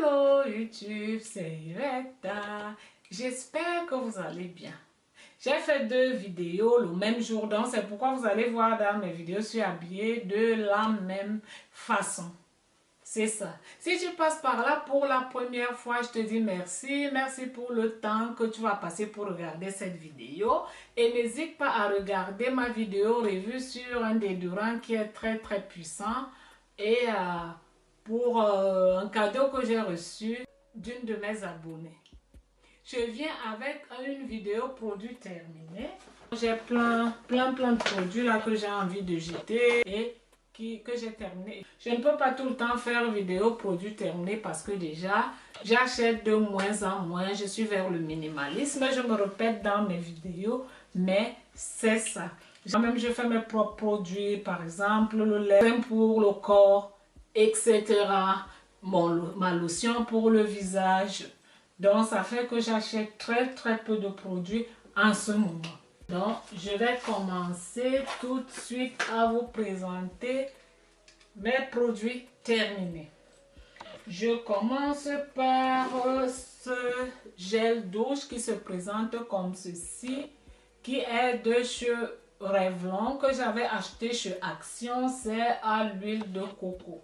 Hello YouTube, c'est Yvette. J'espère que vous allez bien. J'ai fait 2 vidéos le même jour, donc c'est pourquoi vous allez voir dans mes vidéos, je suis habillée de la même façon. C'est ça. Si tu passes par là pour la première fois, je te dis merci. Merci pour le temps que tu vas passer pour regarder cette vidéo. Et n'hésite pas à regarder ma vidéo revue sur un déodorant qui est très puissant. Et pour un cadeau que j'ai reçu d'une de mes abonnées. Je viens avec une vidéo produit terminé. J'ai plein de produits là que j'ai envie de jeter et que j'ai terminé. Je ne peux pas tout le temps faire vidéo produit terminé parce que déjà j'achète de moins en moins. Je suis vers le minimalisme. Je me répète dans mes vidéos, mais c'est ça. Moi-même je fais mes propres produits, par exemple le lait pour le corps, etc. Ma lotion pour le visage. Donc ça fait que j'achète très peu de produits en ce moment. Donc je vais commencer tout de suite à vous présenter mes produits terminés. Je commence par ce gel douche qui se présente comme ceci, qui est de chez Revlon, que j'avais acheté chez Action. C'est à l'huile de coco.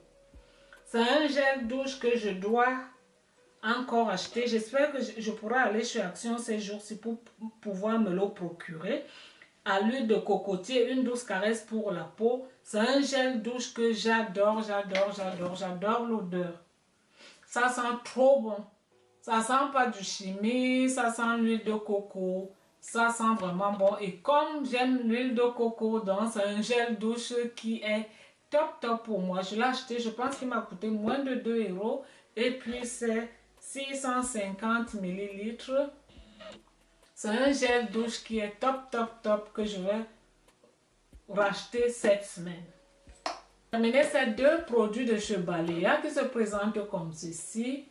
C'est un gel douche que je dois encore acheter. J'espère que je pourrai aller chez Action ces jours-ci pour pouvoir me le procurer. À l'huile de cocotier, une douce caresse pour la peau. C'est un gel douche que j'adore l'odeur. Ça sent trop bon. Ça sent pas du chimie, ça sent l'huile de coco. Ça sent vraiment bon. Et comme j'aime l'huile de coco, donc c'est un gel douche qui est top pour moi. Je l'ai acheté, je pense qu'il m'a coûté moins de 2 €. Et puis c'est 650 ml. C'est un gel douche qui est top que je vais racheter cette semaine. Terminer ces 2 produits de chez Balea qui se présentent comme ceci.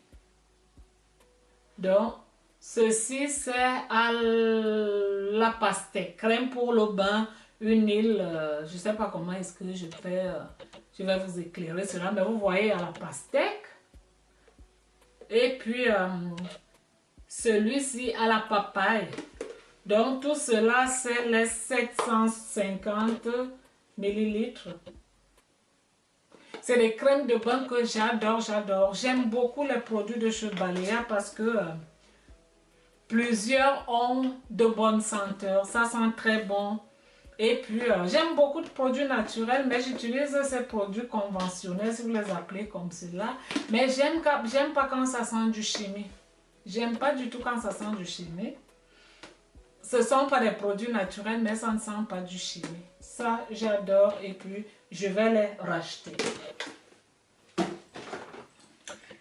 Donc, ceci c'est à la pastèque, crème pour le bain, une huile, je ne sais pas comment est-ce que je fais, je vais vous éclairer cela, mais vous voyez à la pastèque. Et puis, celui-ci à la papaye. Donc, tout cela, c'est les 750 ml. C'est des crèmes de bain que j'adore. J'aime beaucoup les produits de chez Balea parce que plusieurs ont de bonnes senteurs. Ça sent très bon. Et puis, j'aime beaucoup de produits naturels, mais j'utilise ces produits conventionnels, si vous les appelez comme cela. Mais j'aime pas quand ça sent du chimie. J'aime pas du tout quand ça sent du chimie. Ce ne sont pas des produits naturels, mais ça ne sent pas du chimie. Ça, j'adore et puis je vais les racheter.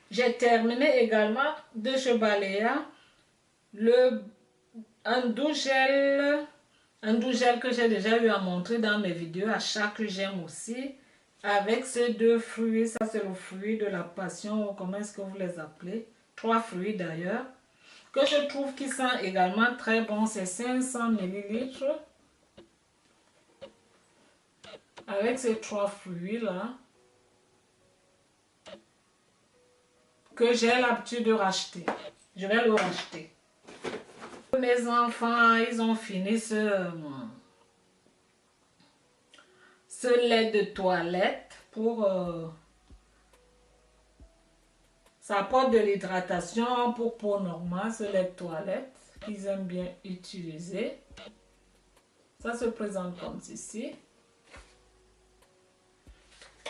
J'ai terminé également de chez Balea un doux gel que j'ai déjà eu à montrer dans mes vidéos. À chaque j'aime aussi. Avec ces 2 fruits, ça c'est le fruit de la passion, ou comment est-ce que vous les appelez? 3 fruits d'ailleurs. Que je trouve qui sent également très bon, c'est 500 ml. Avec ces 3 fruits là, que j'ai l'habitude de racheter. Je vais le racheter. Mes enfants, ils ont fini ce lait de toilette pour... ça apporte de l'hydratation pour peau normale, ce lait de toilette qu'ils aiment bien utiliser. Ça se présente comme ceci.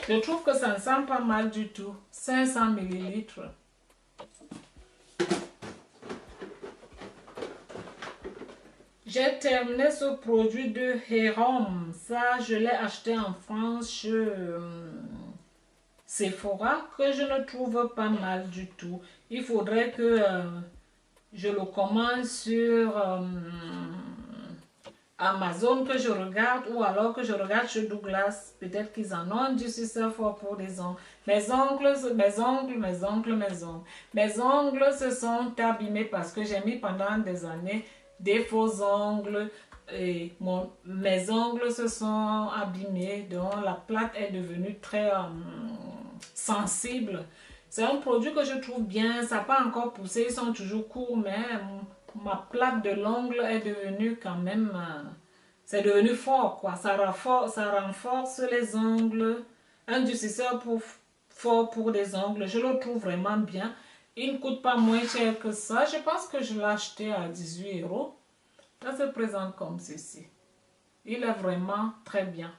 Je trouve que ça ne sent pas mal du tout. 500 ml. J'ai terminé ce produit de Hérom. Ça, je l'ai acheté en France chez Sephora, que je ne trouve pas mal du tout. Il faudrait que je le commande sur Amazon, que je regarde, ou alors que je regarde chez Douglas. Peut-être qu'ils en ont du succès fort pour les ongles. Mes ongles se sont abîmés parce que j'ai mis pendant des années des faux ongles. Et mes ongles se sont abîmés, donc la plaque est devenue très sensible. C'est un produit que je trouve bien, ça n'a pas encore poussé, ils sont toujours courts, mais ma plaque de l'ongle est devenue quand même, c'est devenu fort quoi, ça renforce les ongles, un durcisseur fort pour des ongles, je le trouve vraiment bien. Il ne coûte pas moins cher que ça, je pense que je l'ai acheté à 18 euros. Ça se présente comme ceci. Il est vraiment très bien.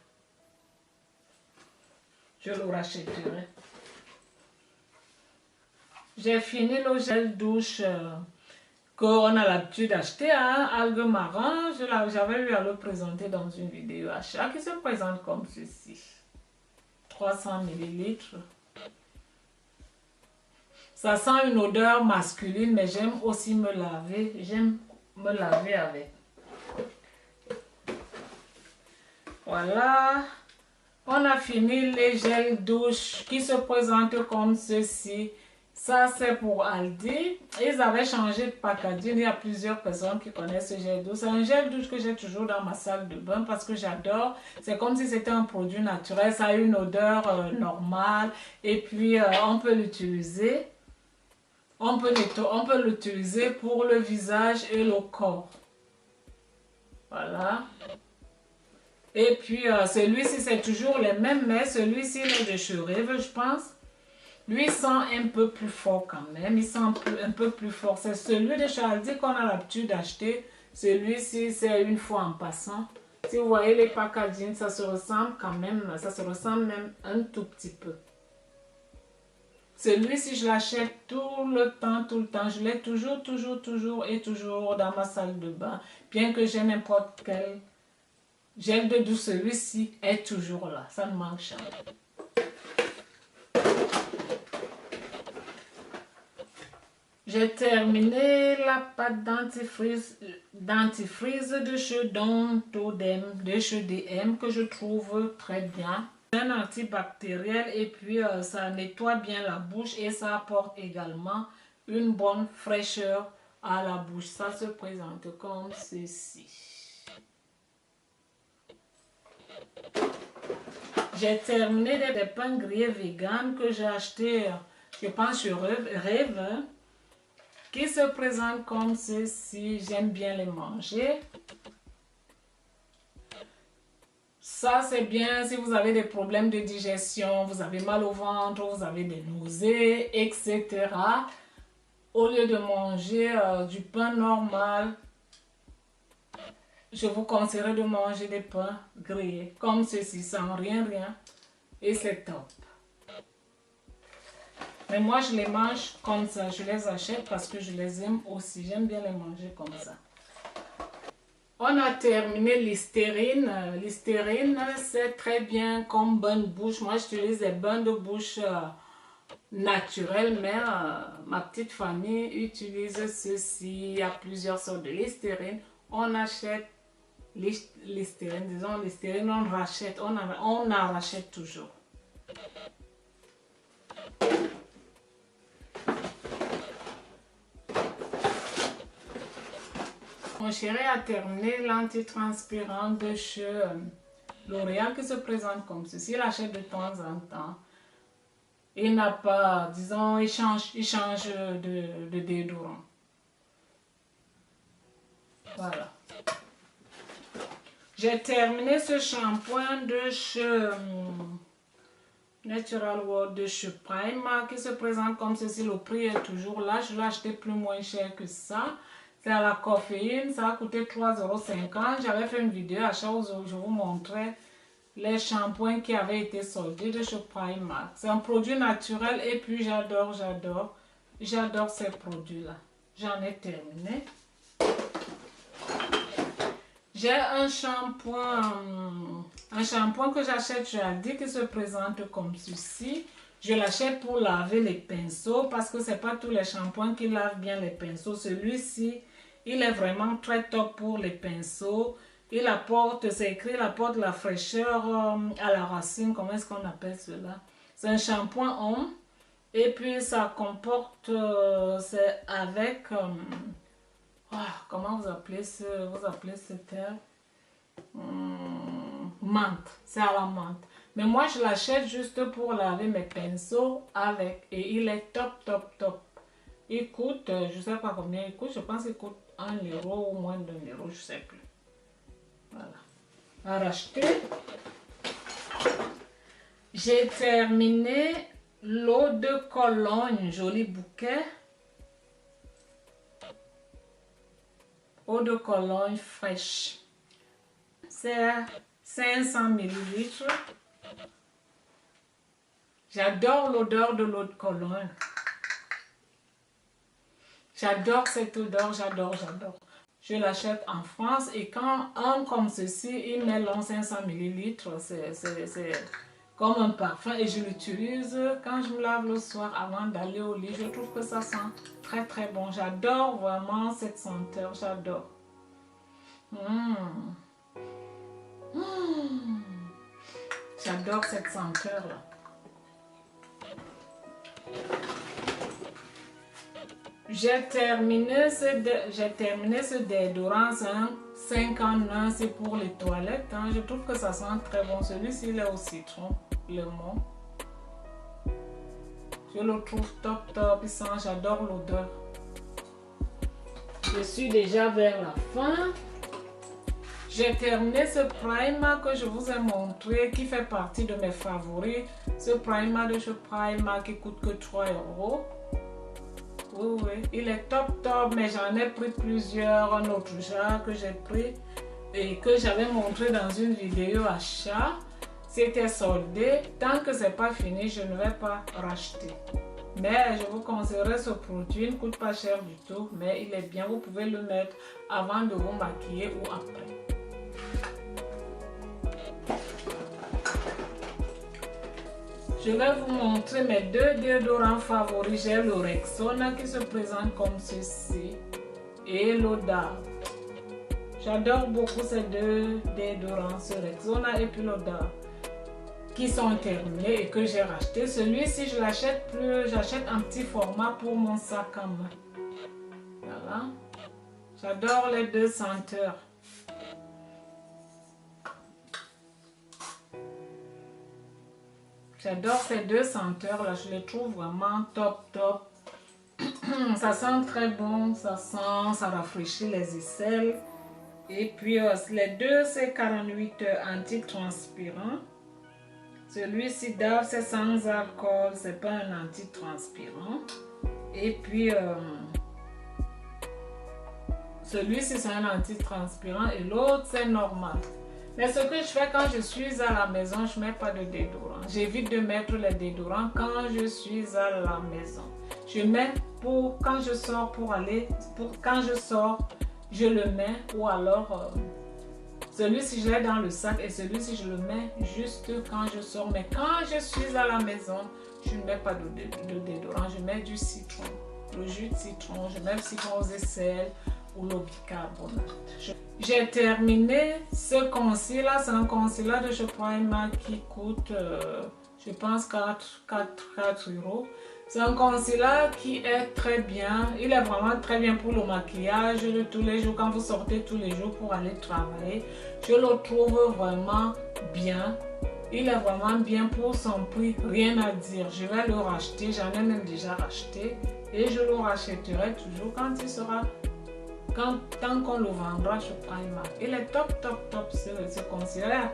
Je le rachèterai. J'ai fini le gel douche qu'on a l'habitude d'acheter à algues marron. J'avais eu à le présenter dans une vidéo achat qui se présente comme ceci. 300 ml. Ça sent une odeur masculine, mais j'aime aussi me laver. J'aime me laver avec. Voilà. On a fini les gels douche qui se présentent comme ceci. Ça, c'est pour Aldi. Ils avaient changé de packaging. Il y a plusieurs personnes qui connaissent ce gel douche. C'est un gel douche que j'ai toujours dans ma salle de bain parce que j'adore. C'est comme si c'était un produit naturel. Ça a une odeur normale. Et puis, on peut l'utiliser. On peut l'utiliser pour le visage et le corps. Voilà. Et puis, celui-ci, c'est toujours les mêmes, mais celui-ci, il est de chez Rêve, je pense. Lui, il sent un peu plus fort quand même. Il sent un peu plus fort. C'est celui de chez Aldi qu'on a l'habitude d'acheter. Celui-ci, c'est une fois en passant. Si vous voyez les packaging, ça se ressemble quand même. Ça se ressemble même un tout petit peu. Celui-ci, je l'achète tout le temps. Je l'ai toujours dans ma salle de bain. Bien que j'ai n'importe quel gel de douche, celui-ci est toujours là. Ça ne manque jamais. J'ai terminé la pâte dentifrice de chez de chez DM que je trouve très bien. C'est un antibactériel et puis ça nettoie bien la bouche et ça apporte également une bonne fraîcheur à la bouche. Ça se présente comme ceci. J'ai terminé des pains grillés vegan que j'ai acheté, je pense, sur Rêve, qui se présentent comme ceci. J'aime bien les manger. Ça, c'est bien si vous avez des problèmes de digestion, vous avez mal au ventre, vous avez des nausées, etc. Au lieu de manger du pain normal, je vous conseillerais de manger des pains grillés, comme ceci, sans rien. Et c'est top. Mais moi, je les mange comme ça. Je les achète parce que je les aime aussi. J'aime bien les manger comme ça. On a terminé l'Listerine. L'Listerine, c'est très bien comme bain de bouche. Moi, j'utilise des bains de bouche naturels, mais ma petite famille utilise ceci. Il y a plusieurs sortes de Listerine. On achète Listerine, disons Listerine, on rachète, on en rachète toujours. Mon chéri a terminé l'antitranspirant de chez L'Oréal qui se présente comme ceci. Il achète de temps en temps. Il n'a pas, disons, il change de déodorant. Voilà. J'ai terminé ce shampoing de chez Natural World de chez Primark qui se présente comme ceci. Le prix est toujours là. Je l'ai acheté plus moins cher que ça. C'est à la caféine, ça a coûté 3,50 €. J'avais fait une vidéo achat où je vous montrais les shampoings qui avaient été soldés de chez Primark. C'est un produit naturel et puis j'adore ces produits-là. J'en ai terminé. J'ai un shampoing que j'achète chez Aldi qui se présente comme ceci. Je l'achète pour laver les pinceaux parce que c'est pas tous les shampoings qui lavent bien les pinceaux. Celui-ci, il est vraiment très top pour les pinceaux. Il apporte, c'est écrit, il apporte la fraîcheur à la racine. Comment est-ce qu'on appelle cela? C'est un shampoing homme. Et puis ça comporte, c'est avec, comment vous appelez ce terme? Menthe, c'est à la menthe. Mais moi, je l'achète juste pour laver mes pinceaux avec. Et il est top, top, top. Il coûte, je ne sais pas combien il coûte. Je pense qu'il coûte 1 euro ou moins d'1 euro, je ne sais plus. Voilà. À racheter. J'ai terminé l'eau de Cologne, joli bouquet. Eau de Cologne fraîche. C'est 500 ml. J'adore l'odeur de l'eau de Cologne. J'adore cette odeur, j'adore. Je l'achète en France et quand un comme ceci, il met 500 ml, c'est comme un parfum et je l'utilise quand je me lave le soir avant d'aller au lit. Je trouve que ça sent très très bon. J'adore vraiment cette senteur, j'adore. J'adore cette senteur là. J'ai terminé ce déodorant, c'est un 5 en 1, c'est pour les toilettes. Hein. Je trouve que ça sent très bon. Celui-ci, il est au citron, lemon. Je le trouve top, top. Il sent, j'adore l'odeur. Je suis déjà vers la fin. J'ai terminé ce primer que je vous ai montré, qui fait partie de mes favoris. Ce primer de chez Primark qui coûte que 3 euros. Oui, il est top top, mais j'en ai pris plusieurs, un autre genre que j'ai pris et que j'avais montré dans une vidéo achat. C'était soldé. Tant que c'est pas fini, je ne vais pas racheter. Mais je vous conseillerais ce produit, il ne coûte pas cher du tout, mais il est bien. Vous pouvez le mettre avant de vous maquiller ou après. Je vais vous montrer mes deux déodorants favoris. J'ai le Rexona qui se présente comme ceci et l'Oda. J'adore beaucoup ces deux déodorants, ce Rexona et puis l'Oda, qui sont terminés et que j'ai racheté. Celui-ci, je l'achète plus, j'achète un petit format pour mon sac à main. Voilà. J'adore les deux senteurs. J'adore ces deux senteurs là, je les trouve vraiment top top. Ça sent très bon, ça rafraîchit les aisselles. Et puis les deux c'est 48 antitranspirant. Celui-ci Dove c'est sans alcool, c'est pas un antitranspirant. Et puis celui-ci c'est un antitranspirant et l'autre c'est normal. Mais ce que je fais quand je suis à la maison, je ne mets pas de déodorant. J'évite de mettre les déodorants quand je suis à la maison. Je mets pour quand je sors quand je sors, je le mets ou alors celui-ci je l'ai dans le sac et celui-ci je le mets juste quand je sors. Mais quand je suis à la maison, je ne mets pas de déodorant. Je mets du citron, le jus de citron, je mets le citron aux aisselles ou l'eau bicarbonate. J'ai terminé ce concealer, c'est un concealer de chez Primark qui coûte, je pense, 4 euros. C'est un concealer qui est très bien, il est vraiment très bien pour le maquillage de tous les jours, quand vous sortez tous les jours pour aller travailler. Je le trouve vraiment bien, il est vraiment bien pour son prix, rien à dire. Je vais le racheter, j'en ai même déjà racheté et je le rachèterai toujours quand il sera... tant qu'on le vendra chez Primark. Il est top, top, top ce concealer.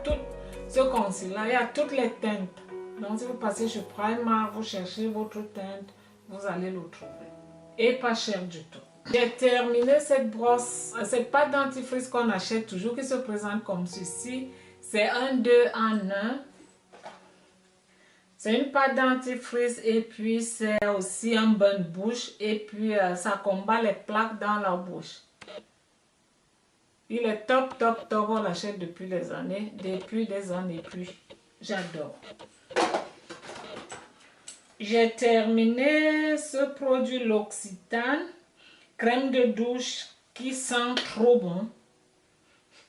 Il y a toutes les teintes. Donc si vous passez chez Primark, vous cherchez votre teinte, vous allez le trouver. Et pas cher du tout. J'ai terminé cette brosse, cette pâte dentifrice qu'on achète toujours, qui se présente comme ceci. C'est un 2 en 1. C'est une pâte dentifrice et puis c'est aussi un bain de bouche et puis ça combat les plaques dans la bouche. Il est top, top, top. On l'achète depuis des années plus. J'adore. J'ai terminé ce produit L'Occitane, crème de douche qui sent trop bon.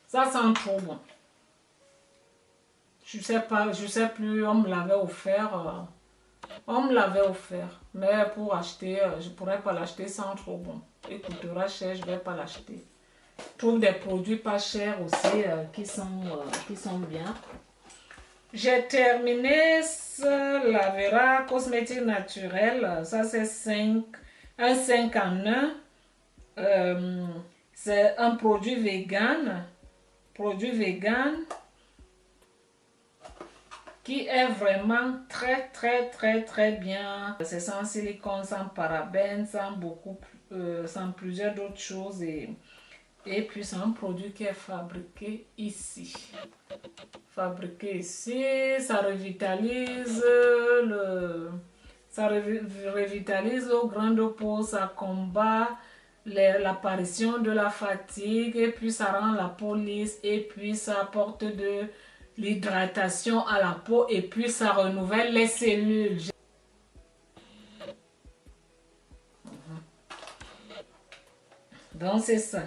Ça sent trop bon. Je sais plus, on me l'avait offert. Mais pour acheter, je pourrais pas l'acheter sans trop bon. Il coûtera cher, je vais pas l'acheter. Je trouve des produits pas chers aussi qui sont bien. J'ai terminé ce Lavera cosmétique naturel. Ça, c'est un 5 en 1. C'est un produit vegan. Qui est vraiment très bien. C'est sans silicone, sans parabènes, sans plusieurs d'autres choses et puis c'est un produit qui est fabriqué ici. Ça revitalise revitalise le grain de peau, ça combat l'apparition de la fatigue et puis ça rend la peau lisse et puis ça apporte de l'hydratation à la peau et puis ça renouvelle les cellules. Donc c'est ça.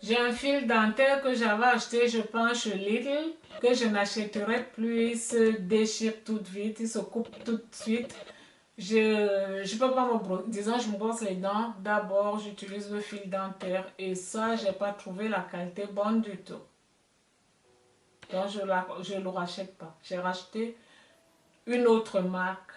J'ai un fil dentaire que j'avais acheté, je pense, chez Lidl, que je n'achèterai plus. Il se déchire tout vite, il se coupe tout de suite. Je peux pas disons, je me brosse les dents. D'abord, j'utilise le fil dentaire et ça, j'ai pas trouvé la qualité bonne du tout. Donc, je le rachète pas. J'ai racheté une autre marque.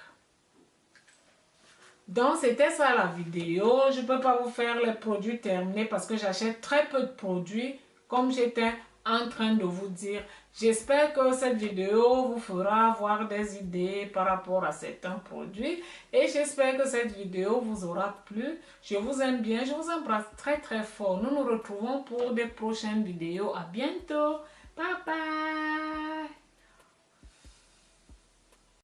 Donc, c'était ça la vidéo. Je ne peux pas vous faire les produits terminés parce que j'achète très peu de produits, comme j'étais en train de vous dire. J'espère que cette vidéo vous fera avoir des idées par rapport à certains produits. Et j'espère que cette vidéo vous aura plu. Je vous aime bien. Je vous embrasse très fort. Nous nous retrouvons pour des prochaines vidéos. À bientôt. Bye bye.